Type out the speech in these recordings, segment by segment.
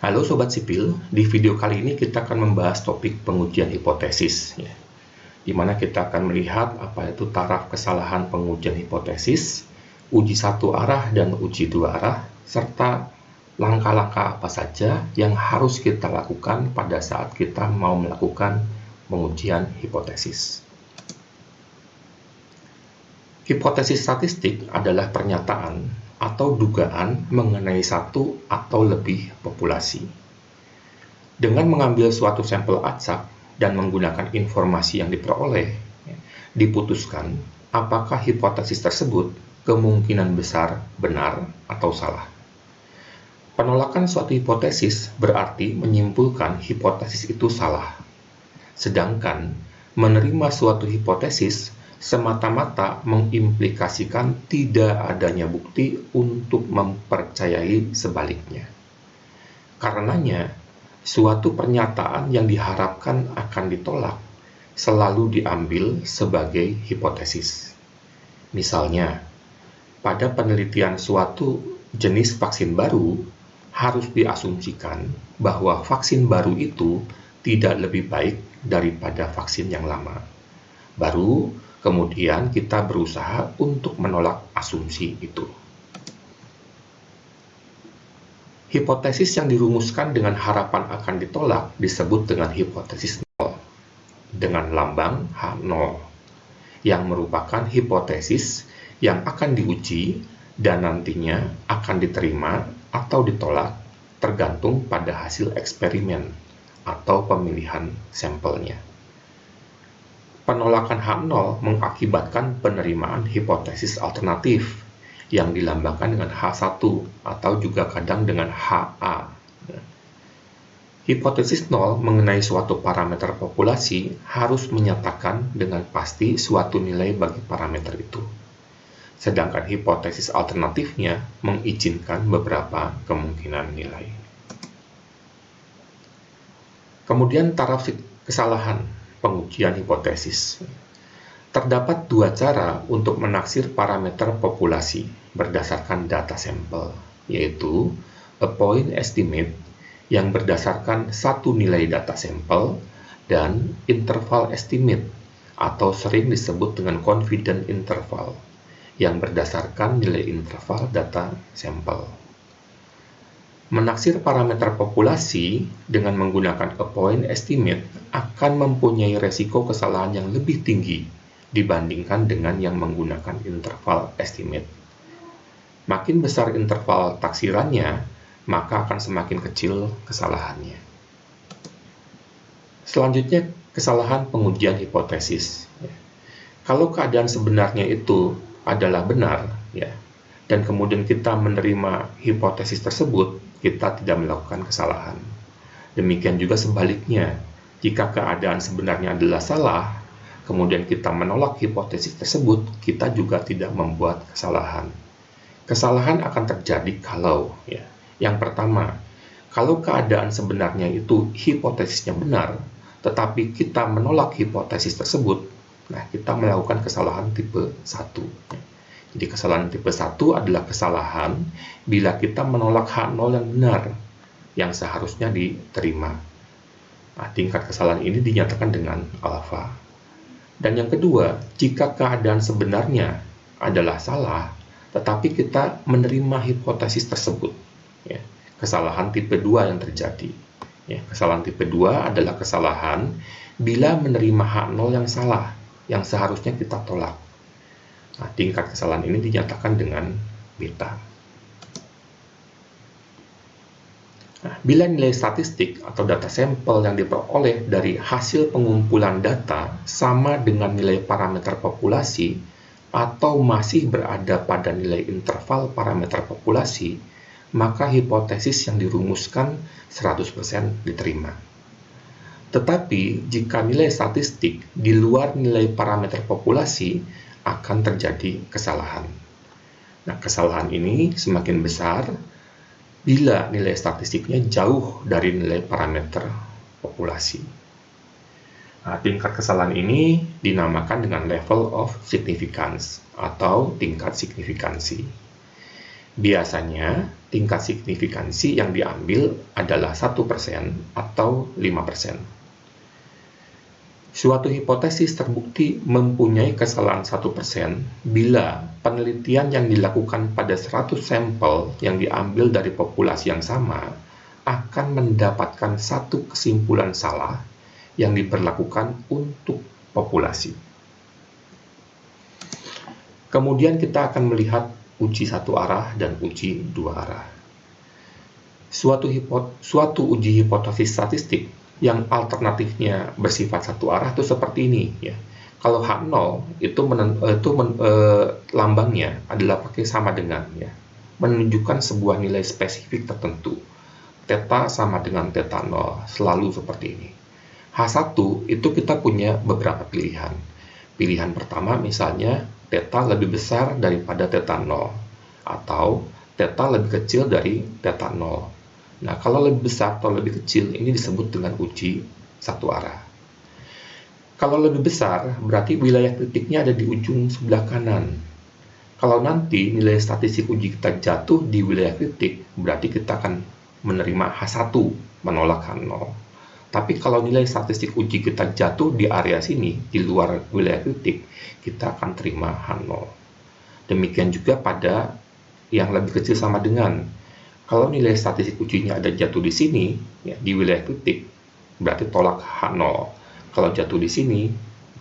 Halo Sobat Sipil, di video kali ini kita akan membahas topik pengujian hipotesis, di mana kita akan melihat apa itu taraf kesalahan pengujian hipotesis, uji satu arah dan uji dua arah, serta langkah-langkah apa saja yang harus kita lakukan pada saat kita mau melakukan pengujian hipotesis. Hipotesis statistik adalah pernyataan atau dugaan mengenai satu atau lebih populasi. Dengan mengambil suatu sampel acak dan menggunakan informasi yang diperoleh, diputuskan apakah hipotesis tersebut kemungkinan besar benar atau salah. Penolakan suatu hipotesis berarti menyimpulkan hipotesis itu salah. Sedangkan menerima suatu hipotesis semata-mata mengimplikasikan tidak adanya bukti untuk mempercayai sebaliknya. Karenanya, suatu pernyataan yang diharapkan akan ditolak selalu diambil sebagai hipotesis. Misalnya, pada penelitian suatu jenis vaksin baru, harus diasumsikan bahwa vaksin baru itu tidak lebih baik daripada vaksin yang lama. Baru kemudian kita berusaha untuk menolak asumsi itu. Hipotesis yang dirumuskan dengan harapan akan ditolak disebut dengan hipotesis nol, dengan lambang H0, yang merupakan hipotesis yang akan diuji dan nantinya akan diterima atau ditolak tergantung pada hasil eksperimen atau pemilihan sampelnya. Penolakan H0 mengakibatkan penerimaan hipotesis alternatif yang dilambangkan dengan H1 atau juga kadang dengan HA. Hipotesis 0 mengenai suatu parameter populasi harus menyatakan dengan pasti suatu nilai bagi parameter itu. Sedangkan hipotesis alternatifnya mengizinkan beberapa kemungkinan nilai. Kemudian taraf kesalahan pengujian hipotesis. Terdapat dua cara untuk menaksir parameter populasi berdasarkan data sampel, yaitu a point estimate yang berdasarkan satu nilai data sampel dan interval estimate atau sering disebut dengan confidence interval yang berdasarkan nilai interval data sampel. Menaksir parameter populasi dengan menggunakan a point estimate akan mempunyai resiko kesalahan yang lebih tinggi dibandingkan dengan yang menggunakan interval estimate. Makin besar interval taksirannya, maka akan semakin kecil kesalahannya. Selanjutnya, kesalahan pengujian hipotesis. Kalau keadaan sebenarnya itu adalah benar, dan kemudian kita menerima hipotesis tersebut, kita tidak melakukan kesalahan. Demikian juga sebaliknya, jika keadaan sebenarnya adalah salah, kemudian kita menolak hipotesis tersebut, kita juga tidak membuat kesalahan. Kesalahan akan terjadi kalau, yang pertama, kalau keadaan sebenarnya itu hipotesisnya benar, tetapi kita menolak hipotesis tersebut, kita melakukan kesalahan tipe 1. Jadi kesalahan tipe 1 adalah kesalahan bila kita menolak H0 yang benar, yang seharusnya diterima. Tingkat kesalahan ini dinyatakan dengan alfa. Dan yang kedua, jika keadaan sebenarnya adalah salah, tetapi kita menerima hipotesis tersebut, kesalahan tipe 2 yang terjadi. Kesalahan tipe 2 adalah kesalahan bila menerima H0 yang salah, yang seharusnya kita tolak. Tingkat kesalahan ini dinyatakan dengan beta. Bila nilai statistik atau data sampel yang diperoleh dari hasil pengumpulan data sama dengan nilai parameter populasi atau masih berada pada nilai interval parameter populasi, maka hipotesis yang dirumuskan 100% diterima. Tetapi jika nilai statistik di luar nilai parameter populasi, akan terjadi kesalahan. Kesalahan ini semakin besar bila nilai statistiknya jauh dari nilai parameter populasi. Tingkat kesalahan ini dinamakan dengan level of significance atau tingkat signifikansi. Biasanya, tingkat signifikansi yang diambil adalah 1% atau 5%. Suatu hipotesis terbukti mempunyai kesalahan 1% bila penelitian yang dilakukan pada 100 sampel yang diambil dari populasi yang sama akan mendapatkan satu kesimpulan salah yang diberlakukan untuk populasi. Kemudian kita akan melihat uji satu arah dan uji dua arah. Suatu uji hipotesis statistik yang alternatifnya bersifat satu arah itu seperti ini ya. Kalau H0 itu lambangnya adalah pakai sama dengan ya, menunjukkan sebuah nilai spesifik tertentu. Theta sama dengan theta 0, selalu seperti ini. H1 itu kita punya beberapa pilihan. Pilihan pertama misalnya theta lebih besar daripada theta 0 atau theta lebih kecil dari theta 0. Nah, kalau lebih besar atau lebih kecil, ini disebut dengan uji satu arah. Kalau lebih besar, berarti wilayah kritiknya ada di ujung sebelah kanan. Kalau nanti nilai statistik uji kita jatuh di wilayah kritik, berarti kita akan menerima H1, menolak H0. Tapi kalau nilai statistik uji kita jatuh di area sini, di luar wilayah kritik, kita akan terima H0. Demikian juga pada yang lebih kecil sama dengan. Kalau nilai statistik ujinya ada jatuh di sini, ya, di wilayah kritik, berarti tolak H0. Kalau jatuh di sini,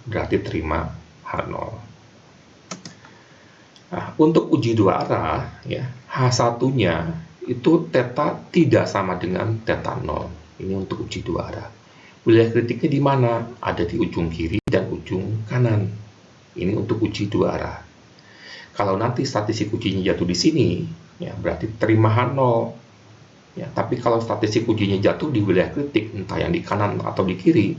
berarti terima H0. Nah, untuk uji dua arah, ya, H1-nya itu theta tidak sama dengan theta 0. Ini untuk uji dua arah. Wilayah kritiknya di mana? Ada di ujung kiri dan ujung kanan. Ini untuk uji dua arah. Kalau nanti statistik ujinya jatuh di sini, ya, berarti terima H0. Ya, tapi kalau statistik ujinya jatuh di wilayah kritik, entah yang di kanan atau di kiri,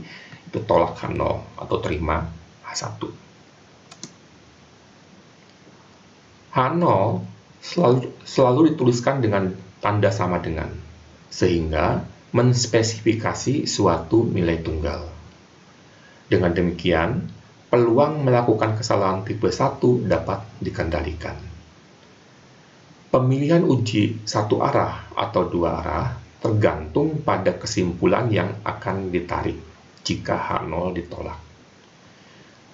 itu tolak H0 atau terima H1. H0 selalu dituliskan dengan tanda sama dengan, sehingga menspesifikasi suatu nilai tunggal. Dengan demikian, peluang melakukan kesalahan tipe 1 dapat dikendalikan. Pemilihan uji satu arah atau dua arah tergantung pada kesimpulan yang akan ditarik jika H0 ditolak.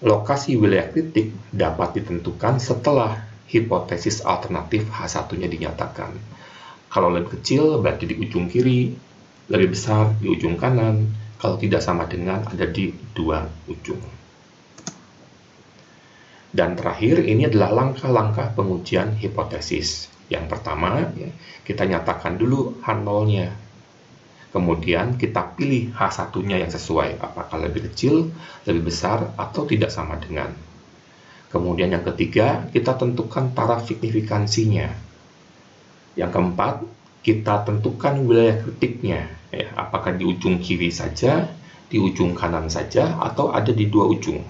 Lokasi wilayah kritik dapat ditentukan setelah hipotesis alternatif H1-nya dinyatakan. Kalau lebih kecil berarti di ujung kiri, lebih besar di ujung kanan, kalau tidak sama dengan ada di dua ujung. Dan terakhir, ini adalah langkah-langkah pengujian hipotesis. Yang pertama, ya, kita nyatakan dulu H0-nya. Kemudian kita pilih H1-nya yang sesuai, apakah lebih kecil, lebih besar, atau tidak sama dengan. Kemudian yang ketiga, kita tentukan taraf signifikansinya. Yang keempat, kita tentukan wilayah kritiknya, ya, apakah di ujung kiri saja, di ujung kanan saja, atau ada di dua ujung.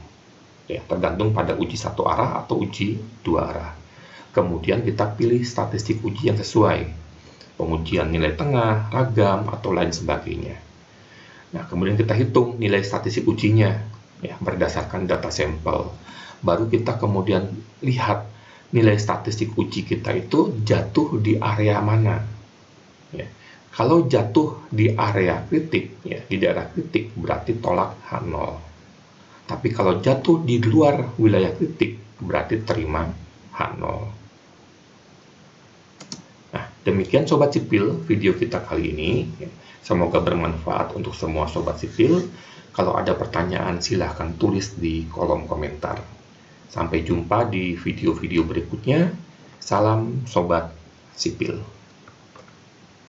Ya, tergantung pada uji satu arah atau uji dua arah. Kemudian kita pilih statistik uji yang sesuai, pengujian nilai tengah, ragam, atau lain sebagainya. Nah, kemudian kita hitung nilai statistik ujinya, ya, berdasarkan data sampel. Baru kita kemudian lihat nilai statistik uji kita itu jatuh di area mana. Ya. Kalau jatuh di area kritik, ya, di daerah kritik, berarti tolak H0. Tapi kalau jatuh di luar wilayah kritik, berarti terima H0. Nah, demikian Sobat Sipil video kita kali ini. Semoga bermanfaat untuk semua Sobat Sipil. Kalau ada pertanyaan, silahkan tulis di kolom komentar. Sampai jumpa di video-video berikutnya. Salam Sobat Sipil.